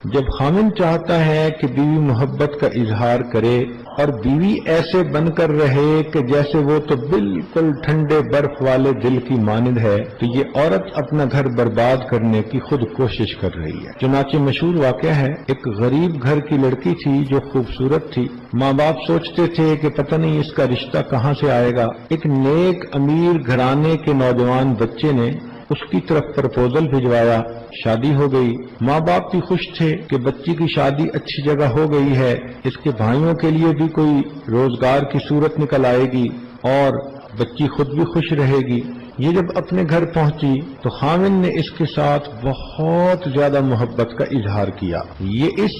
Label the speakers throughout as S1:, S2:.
S1: جب خاوند چاہتا ہے کہ بیوی محبت کا اظہار کرے اور بیوی ایسے بن کر رہے کہ جیسے وہ تو بالکل ٹھنڈے برف والے دل کی مانند ہے، تو یہ عورت اپنا گھر برباد کرنے کی خود کوشش کر رہی ہے۔ چنانچہ مشہور واقعہ ہے، ایک غریب گھر کی لڑکی تھی جو خوبصورت تھی۔ ماں باپ سوچتے تھے کہ پتہ نہیں اس کا رشتہ کہاں سے آئے گا۔ ایک نیک امیر گھرانے کے نوجوان بچے نے اس کی طرف پرپوزل بھجوایا، شادی ہو گئی۔ ماں باپ بھی خوش تھے کہ بچی کی شادی اچھی جگہ ہو گئی ہے، اس کے بھائیوں کے لیے بھی کوئی روزگار کی صورت نکل آئے گی اور بچی خود بھی خوش رہے گی۔ یہ جب اپنے گھر پہنچی تو خاوند نے اس کے ساتھ بہت زیادہ محبت کا اظہار کیا۔ یہ اس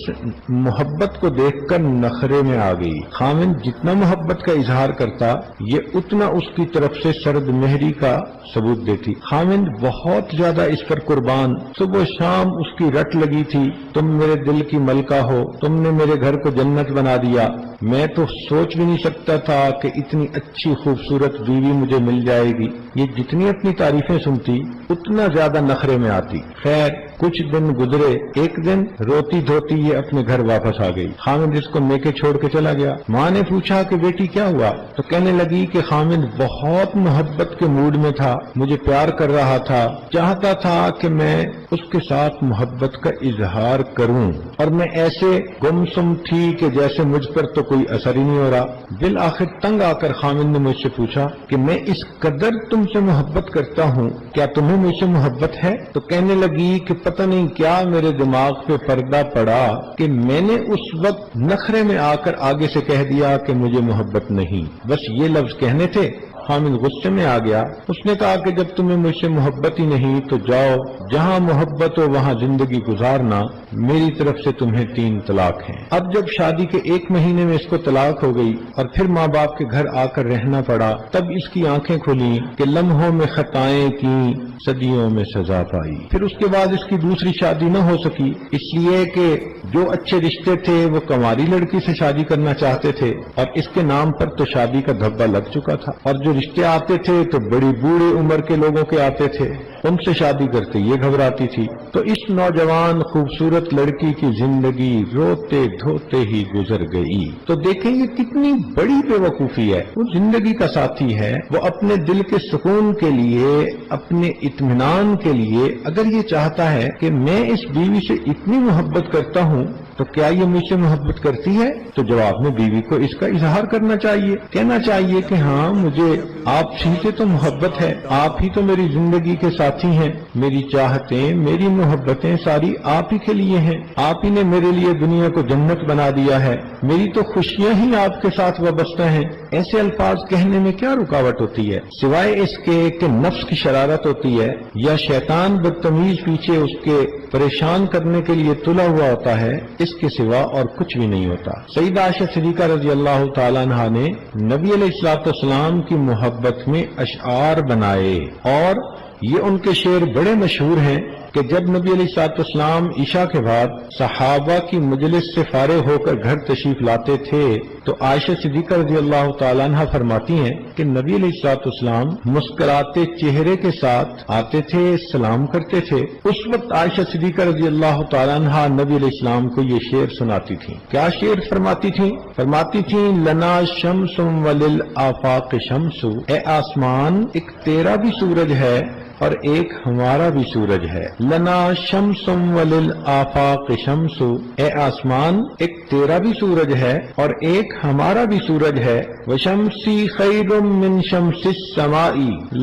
S1: محبت کو دیکھ کر نخرے میں آ گئی۔ خاوند جتنا محبت کا اظہار کرتا، یہ اتنا اس کی طرف سے سرد مہری کا ثبوت دیتی۔ خاوند بہت زیادہ اس پر قربان، صبح شام اس کی رٹ لگی تھی، تم میرے دل کی ملکہ ہو، تم نے میرے گھر کو جنت بنا دیا، میں تو سوچ بھی نہیں سکتا تھا کہ اتنی اچھی خوبصورت بیوی مجھے مل جائے گی۔ یہ جتنی اپنی تعریفیں سنتی اتنا زیادہ نخرے میں آتی۔ خیر کچھ دن گزرے، ایک دن روتی دھوتی یہ اپنے گھر واپس آ گئی۔ خاوند اس کو میکے چھوڑ کے چلا گیا۔ ماں نے پوچھا کہ بیٹی کیا ہوا، تو کہنے لگی کہ خاوند بہت محبت کے موڈ میں تھا، مجھے پیار کر رہا تھا، چاہتا تھا کہ میں اس کے ساتھ محبت کا اظہار کروں، اور میں ایسے گمسم تھی کہ جیسے مجھ پر تو کوئی اثر ہی نہیں ہو رہا۔ بالآخر تنگ آ کر خاوند نے مجھ سے پوچھا کہ میں اس قدر تم سے محبت کرتا ہوں، کیا تمہیں مجھ سے محبت ہے؟ تو کہنے لگی کہ پتہ نہیں کیا میرے دماغ پہ پردہ پڑا کہ میں نے اس وقت نخرے میں آ کر آگے سے کہہ دیا کہ مجھے محبت نہیں۔ بس یہ لفظ کہنے تھے۔ خاوند غصے میں آ گیا۔ اس نے کہا کہ جب تمہیں مجھ سے محبت ہی نہیں تو جاؤ، جہاں محبت ہو وہاں زندگی گزارنا، میری طرف سے تمہیں 3 طلاق ہیں۔ اب جب شادی کے 1 مہینے میں اس کو طلاق ہو گئی اور پھر ماں باپ کے گھر آ کر رہنا پڑا، تب اس کی آنکھیں کھلیں کہ لمحوں میں خطائیں کی، صدیوں میں سزا پائی۔ پھر اس کے بعد اس کی دوسری شادی نہ ہو سکی، اس لیے کہ جو اچھے رشتے تھے وہ کنواری لڑکی سے شادی کرنا چاہتے تھے، اور اس کے نام پر تو شادی کا دھبا لگ چکا تھا، اور جو رشتے آتے تھے تو بڑی بوڑھی عمر کے لوگوں کے آتے تھے، ان سے شادی کرتے یہ گھبراتی تھی۔ تو اس نوجوان خوبصورت لڑکی کی زندگی روتے دھوتے ہی گزر گئی۔ تو دیکھیں یہ کتنی بڑی بے وقوفی ہے۔ وہ زندگی کا ساتھی ہے، وہ اپنے دل کے سکون کے لیے، اپنے اطمینان کے لیے اگر یہ چاہتا ہے کہ میں اس بیوی سے اتنی محبت کرتا ہوں تو کیا یہ مجھ سے محبت کرتی ہے؟ تو جواب میں بیوی کو اس کا اظہار کرنا چاہیے، کہنا چاہیے کہ ہاں مجھے آپ سے تو محبت ہے، آپ ہی تو میری زندگی کے ساتھی ہیں، میری چاہتیں میری محبتیں ساری آپ ہی کے لیے ہیں، آپ ہی نے میرے لیے دنیا کو جنت بنا دیا ہے، میری تو خوشیاں ہی آپ کے ساتھ وابستہ ہیں۔ ایسے الفاظ کہنے میں کیا رکاوٹ ہوتی ہے سوائے اس کے کہ نفس کی شرارت ہوتی ہے یا شیطان بدتمیز پیچھے اس کے پریشان کرنے کے لیے تلا ہوا ہوتا ہے، اس کے سوا اور کچھ بھی نہیں ہوتا۔ سیدہ عائشہ صدیقہ رضی اللہ تعالیٰ عنہا نے نبی علیہ الصلوۃ والسلام کی محبت میں اشعار بنائے، اور یہ ان کے شعر بڑے مشہور ہیں کہ جب نبی علیہ الصلوۃ والسلام عشاء کے بعد صحابہ کی مجلس سے فارغ ہو کر گھر تشریف لاتے تھے تو عائشہ صدیقہ رضی اللہ تعالیٰ عنہ فرماتی ہیں کہ نبی علیہ الصلوۃ والسلام مسکراتے چہرے کے ساتھ آتے تھے، سلام کرتے تھے۔ اس وقت عائشہ صدیقہ رضی اللہ تعالیٰ عنہ نبی علیہ السلام کو یہ شعر سناتی تھیں۔ کیا شعر فرماتی تھیں؟ فرماتی تھیں لنا شمس وللآفاق شمس، اے آسمان ایک تیرا بھی سورج ہے اور ایک ہمارا بھی سورج ہے۔ لنا شمس وللآفاق شمس، اے آسمان ایک تیرا بھی سورج ہے اور ایک ہمارا بھی سورج ہے۔ وشمسی خیر من شمس السماء،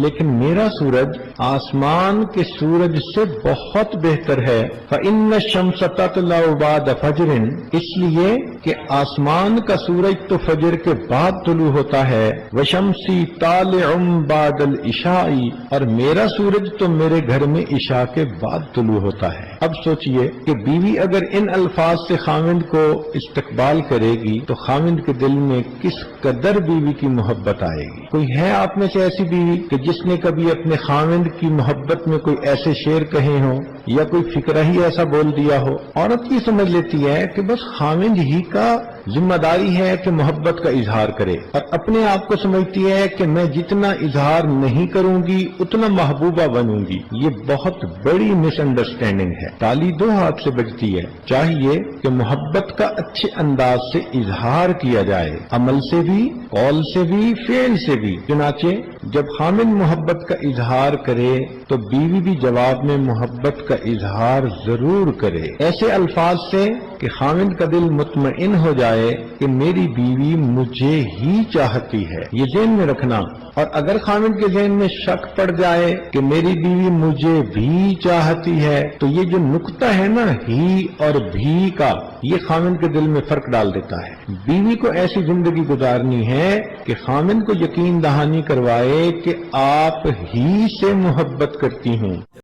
S1: لیکن میرا سورج آسمان کے سورج سے بہت بہتر ہے۔ فإن الشمس تطلع بعد فجر، اس لیے کہ آسمان کا سورج تو فجر کے بعد طلوع ہوتا ہے۔ وشمسی طالع بعد العشاء، اور میرا سورج تو میرے گھر میں عشاء کے بعد طلوع ہوتا ہے۔ اب سوچئے کہ بیوی اگر ان الفاظ سے خاوند کو استقبال کرے گی تو خاوند کے دل میں کس قدر بیوی کی محبت آئے گی۔ کوئی ہے آپ میں سے ایسی بیوی کہ جس نے کبھی اپنے خاوند کی محبت میں کوئی ایسے شعر کہے ہوں یا کوئی فکرہ ہی ایسا بول دیا ہو؟ عورت یہ سمجھ لیتی ہے کہ بس خاوند ہی کا ذمہ داری ہے کہ محبت کا اظہار کرے اور اپنے آپ کو سمجھتی ہے کہ میں جتنا اظہار نہیں کروں گی اتنا محبوبہ بنوں گی. یہ بہت بڑی مس انڈرسٹینڈنگ ہے. تالی دو ہاتھ سے بجتی ہے. چاہیے کہ محبت کا اچھے انداز سے اظہار کیا جائے، عمل سے بھی، قول سے بھی، فعل سے بھی. چنانچہ جب خامن محبت کا اظہار کرے تو بیوی بھی جواب میں محبت کا اظہار ضرور کرے، ایسے الفاظ سے کہ خامن کا دل مطمئن ہو جائے کہ میری بیوی مجھے ہی چاہتی ہے. یہ ذہن میں رکھنا. اور اگر خامن کے ذہن میں شک پڑ جائے کہ میری بیوی مجھے بھی چاہتی ہے تو یہ جو نقطہ ہے نا ہی اور بھی کا، یہ خامن کے دل میں فرق ڈال دیتا ہے. بیوی کو ایسی زندگی گزارنی ہے کہ خامن کو یقین دہانی کروائے کہ آپ ہی سے محبت کرتی ہوں.